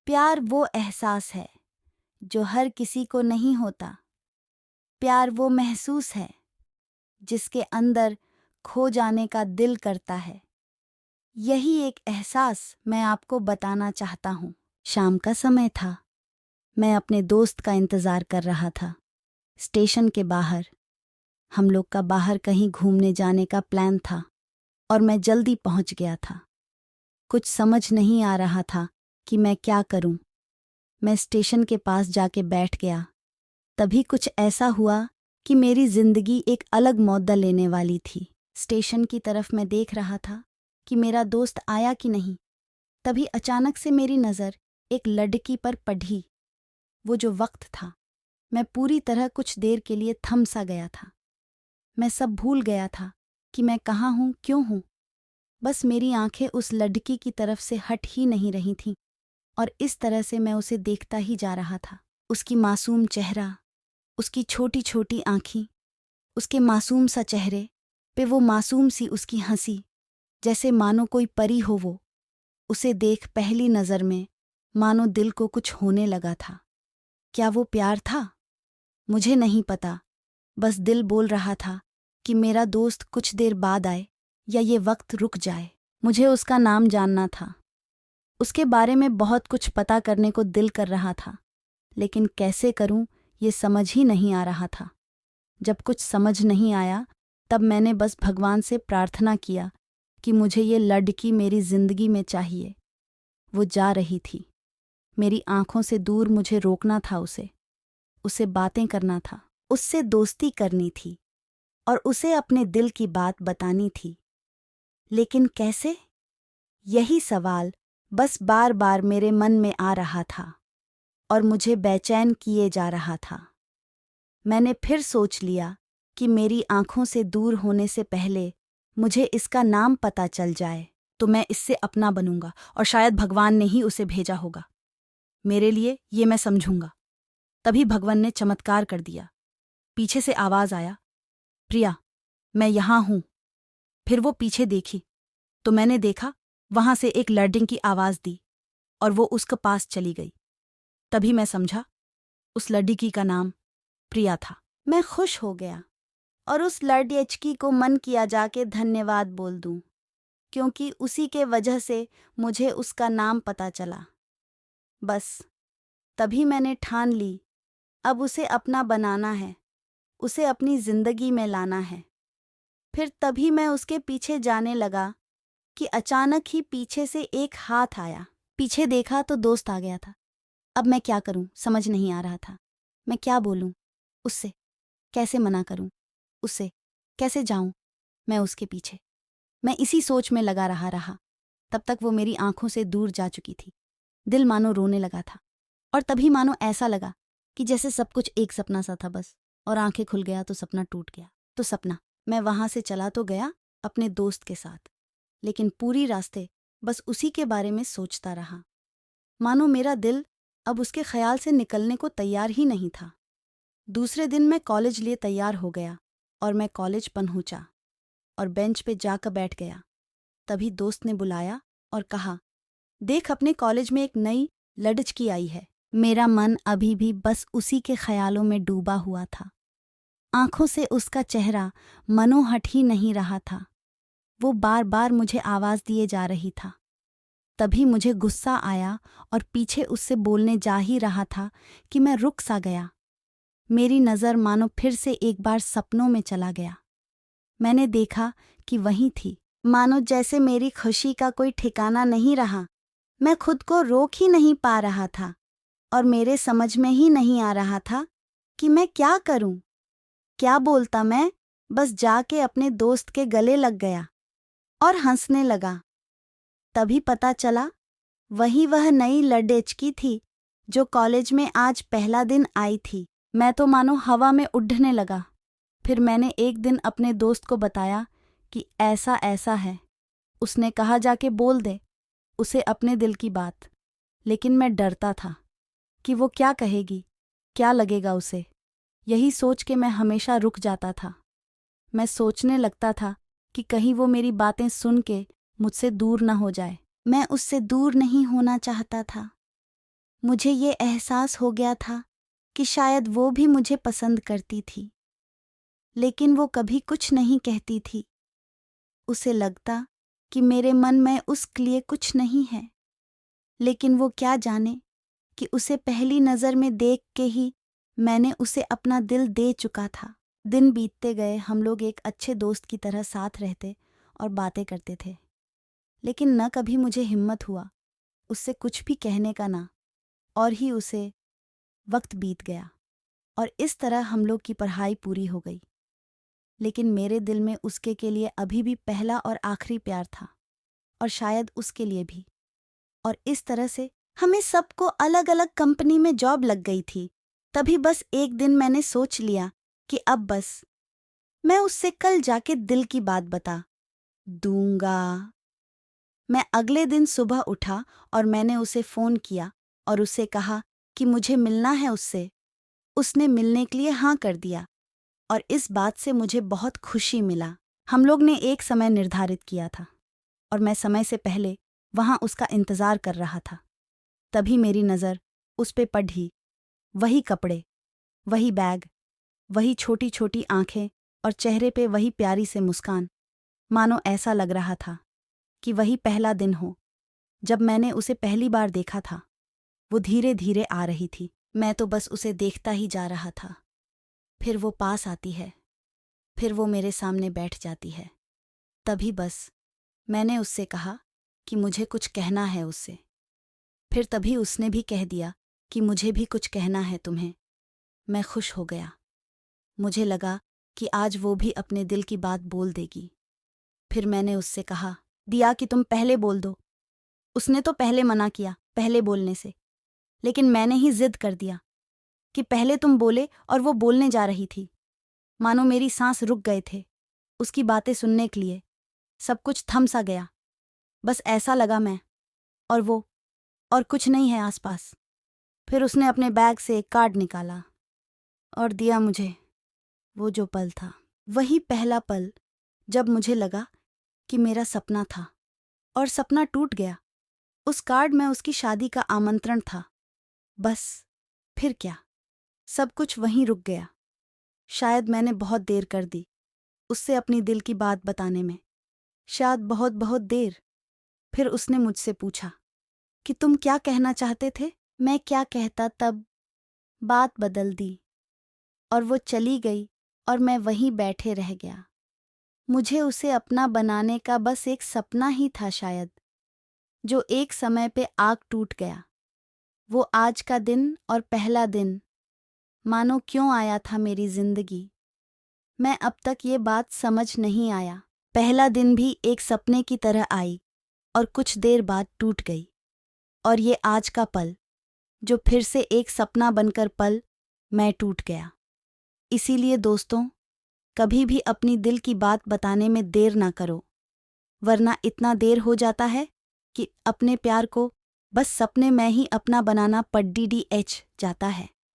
प्यार वो एहसास है जो हर किसी को नहीं होता। प्यार वो महसूस है जिसके अंदर खो जाने का दिल करता है। यही एक एहसास मैं आपको बताना चाहता हूँ। शाम का समय था। मैं अपने दोस्त का इंतज़ार कर रहा था। स्टेशन के बाहर हम लोग का बाहर कहीं घूमने जाने का प्लान था और मैं जल्दी पहुंच गया था। कुछ समझ नहीं आ रहा था कि मैं क्या करूं। मैं स्टेशन के पास जाके बैठ गया। तभी कुछ ऐसा हुआ कि मेरी जिंदगी एक अलग मौदा लेने वाली थी। स्टेशन की तरफ मैं देख रहा था कि मेरा दोस्त आया कि नहीं। तभी अचानक से मेरी नज़र एक लड़की पर पड़ी। वो जो वक्त था, मैं पूरी तरह कुछ देर के लिए थम सा गया था। मैं सब भूल गया था कि मैं कहाँ हूँ, क्यों हूँ। बस मेरी आंखें उस लड़की की तरफ से हट ही नहीं रही थीं और इस तरह से मैं उसे देखता ही जा रहा था। उसकी मासूम चेहरा, उसकी छोटी छोटी आँखें, उसके मासूम सा चेहरे पे वो मासूम सी उसकी हंसी, जैसे मानो कोई परी हो वो। उसे देख पहली नज़र में मानो दिल को कुछ होने लगा था। क्या वो प्यार था? मुझे नहीं पता। बस दिल बोल रहा था कि मेरा दोस्त कुछ देर बाद आए या ये वक्त रुक जाए। मुझे उसका नाम जानना था। उसके बारे में बहुत कुछ पता करने को दिल कर रहा था, लेकिन कैसे करूं ये समझ ही नहीं आ रहा था। जब कुछ समझ नहीं आया तब मैंने बस भगवान से प्रार्थना किया कि मुझे ये लड़की मेरी जिंदगी में चाहिए। वो जा रही थी। मेरी आंखों से दूर मुझे रोकना था उससे बातें करना था, उससे दोस्ती करनी थी और उसे अपने दिल की बात बतानी थी। लेकिन कैसे? यही सवाल बस बार बार मेरे मन में आ रहा था और मुझे बेचैन किए जा रहा था। मैंने फिर सोच लिया कि मेरी आंखों से दूर होने से पहले मुझे इसका नाम पता चल जाए तो मैं इससे अपना बनूंगा और शायद भगवान ने ही उसे भेजा होगा मेरे लिए, ये मैं समझूंगा। तभी भगवान ने चमत्कार कर दिया। पीछे से आवाज आया, प्रिया, मैं यहां हूं। फिर वो पीछे देखी तो मैंने देखा वहां से एक लड़की की आवाज दी और वो उसके पास चली गई। तभी मैं समझा उस लड़की का नाम प्रिया था। मैं खुश हो गया और उस लड़की को मन किया जाके धन्यवाद बोल दूं, क्योंकि उसी के वजह से मुझे उसका नाम पता चला। बस तभी मैंने ठान ली, अब उसे अपना बनाना है, उसे अपनी जिंदगी में लाना है। फिर तभी मैं उसके पीछे जाने लगा कि अचानक ही पीछे से एक हाथ आया। पीछे देखा तो दोस्त आ गया था। अब मैं क्या करूं समझ नहीं आ रहा था। मैं क्या बोलूं उससे, कैसे मना करूं उससे, कैसे जाऊं मैं उसके पीछे। मैं इसी सोच में लगा रहा। तब तक वो मेरी आंखों से दूर जा चुकी थी। दिल मानो रोने लगा था और तभी मानो ऐसा लगा कि जैसे सब कुछ एक सपना सा था बस, और आंखें खुल गया तो सपना टूट गया। तो सपना, मैं वहां से चला तो गया अपने दोस्त के साथ, लेकिन पूरी रास्ते बस उसी के बारे में सोचता रहा। मानो मेरा दिल अब उसके ख्याल से निकलने को तैयार ही नहीं था। दूसरे दिन मैं कॉलेज लिए तैयार हो गया और मैं कॉलेज पहुंचा और बेंच पे जाकर बैठ गया। तभी दोस्त ने बुलाया और कहा, देख अपने कॉलेज में एक नई लड़की आई है। मेरा मन अभी भी बस उसी के ख्यालों में डूबा हुआ था। आंखों से उसका चेहरा मनो हट ही नहीं रहा था। वो बार बार मुझे आवाज दिए जा रही था। तभी मुझे गुस्सा आया और पीछे उससे बोलने जा ही रहा था कि मैं रुक सा गया। मेरी नज़र मानो फिर से एक बार सपनों में चला गया। मैंने देखा कि वहीं थी। मानो जैसे मेरी खुशी का कोई ठिकाना नहीं रहा। मैं खुद को रोक ही नहीं पा रहा था और मेरे समझ में ही नहीं आ रहा था कि मैं क्या करूं, क्या बोलता। मैं बस जाके अपने दोस्त के गले लग गया और हंसने लगा। तभी पता चला वही वह नई लड़की थी जो कॉलेज में आज पहला दिन आई थी। मैं तो मानो हवा में उड़ने लगा। फिर मैंने एक दिन अपने दोस्त को बताया कि ऐसा ऐसा है। उसने कहा जाके बोल दे उसे अपने दिल की बात। लेकिन मैं डरता था कि वो क्या कहेगी, क्या लगेगा उसे। यही सोच के मैं हमेशा रुक जाता था। मैं सोचने लगता था कि कहीं वो मेरी बातें सुन के मुझसे दूर न हो जाए। मैं उससे दूर नहीं होना चाहता था। मुझे ये एहसास हो गया था कि शायद वो भी मुझे पसंद करती थी, लेकिन वो कभी कुछ नहीं कहती थी। उसे लगता कि मेरे मन में उसके लिए कुछ नहीं है, लेकिन वो क्या जाने कि उसे पहली नज़र में देख के ही मैंने उसे अपना दिल दे चुका था। दिन बीतते गए, हम लोग एक अच्छे दोस्त की तरह साथ रहते और बातें करते थे, लेकिन न कभी मुझे हिम्मत हुआ उससे कुछ भी कहने का ना, और ही उसे वक्त बीत गया और इस तरह हम लोग की पढ़ाई पूरी हो गई। लेकिन मेरे दिल में उसके के लिए अभी भी पहला और आखिरी प्यार था, और शायद उसके लिए भी। और इस तरह से हमें सबको अलग अलग कंपनी में जॉब लग गई थी। तभी बस एक दिन मैंने सोच लिया कि अब बस मैं उससे कल जाके दिल की बात बता दूंगा। मैं अगले दिन सुबह उठा और मैंने उसे फ़ोन किया और उसे कहा कि मुझे मिलना है उससे। उसने मिलने के लिए हाँ कर दिया और इस बात से मुझे बहुत खुशी मिला। हम लोग ने एक समय निर्धारित किया था और मैं समय से पहले वहाँ उसका इंतज़ार कर रहा था। तभी मेरी नज़र उस पे पड़ी। वही कपड़े, वही बैग, वही छोटी छोटी आंखें और चेहरे पे वही प्यारी से मुस्कान। मानो ऐसा लग रहा था कि वही पहला दिन हो जब मैंने उसे पहली बार देखा था। वो धीरे धीरे आ रही थी, मैं तो बस उसे देखता ही जा रहा था। फिर वो पास आती है, फिर वो मेरे सामने बैठ जाती है। तभी बस मैंने उससे कहा कि मुझे कुछ कहना है उससे। फिर तभी उसने भी कह दिया कि मुझे भी कुछ कहना है तुम्हें। मैं खुश हो गया। मुझे लगा कि आज वो भी अपने दिल की बात बोल देगी। फिर मैंने उससे कहा, दिया कि तुम पहले बोल दो। उसने तो पहले मना किया पहले बोलने से, लेकिन मैंने ही जिद कर दिया कि पहले तुम बोले, और वो बोलने जा रही थी। मानो मेरी सांस रुक गए थे उसकी बातें सुनने के लिए। सब कुछ थम सा गया। बस ऐसा लगा मैं और वो, और कुछ नहीं है आसपास। फिर उसने अपने बैग से एक कार्ड निकाला और दिया मुझे। वो जो पल था, वही पहला पल जब मुझे लगा कि मेरा सपना था और सपना टूट गया। उस कार्ड में उसकी शादी का आमंत्रण था। बस फिर क्या, सब कुछ वहीं रुक गया। शायद मैंने बहुत देर कर दी उससे अपनी दिल की बात बताने में, शायद बहुत बहुत देर। फिर उसने मुझसे पूछा कि तुम क्या कहना चाहते थे। मैं क्या कहता, तब बात बदल दी और वो चली गई और मैं वहीं बैठे रह गया। मुझे उसे अपना बनाने का बस एक सपना ही था शायद, जो एक समय पे आग टूट गया। वो आज का दिन और पहला दिन मानो क्यों आया था मेरी जिंदगी। मैं अब तक ये बात समझ नहीं आया। पहला दिन भी एक सपने की तरह आई और कुछ देर बाद टूट गई, और ये आज का पल जो फिर से एक सपना बनकर पल मैं टूट गया। इसीलिए दोस्तों, कभी भी अपनी दिल की बात बताने में देर ना करो, वरना इतना देर हो जाता है कि अपने प्यार को बस सपने में ही अपना बनाना पड्डीडी एच जाता है।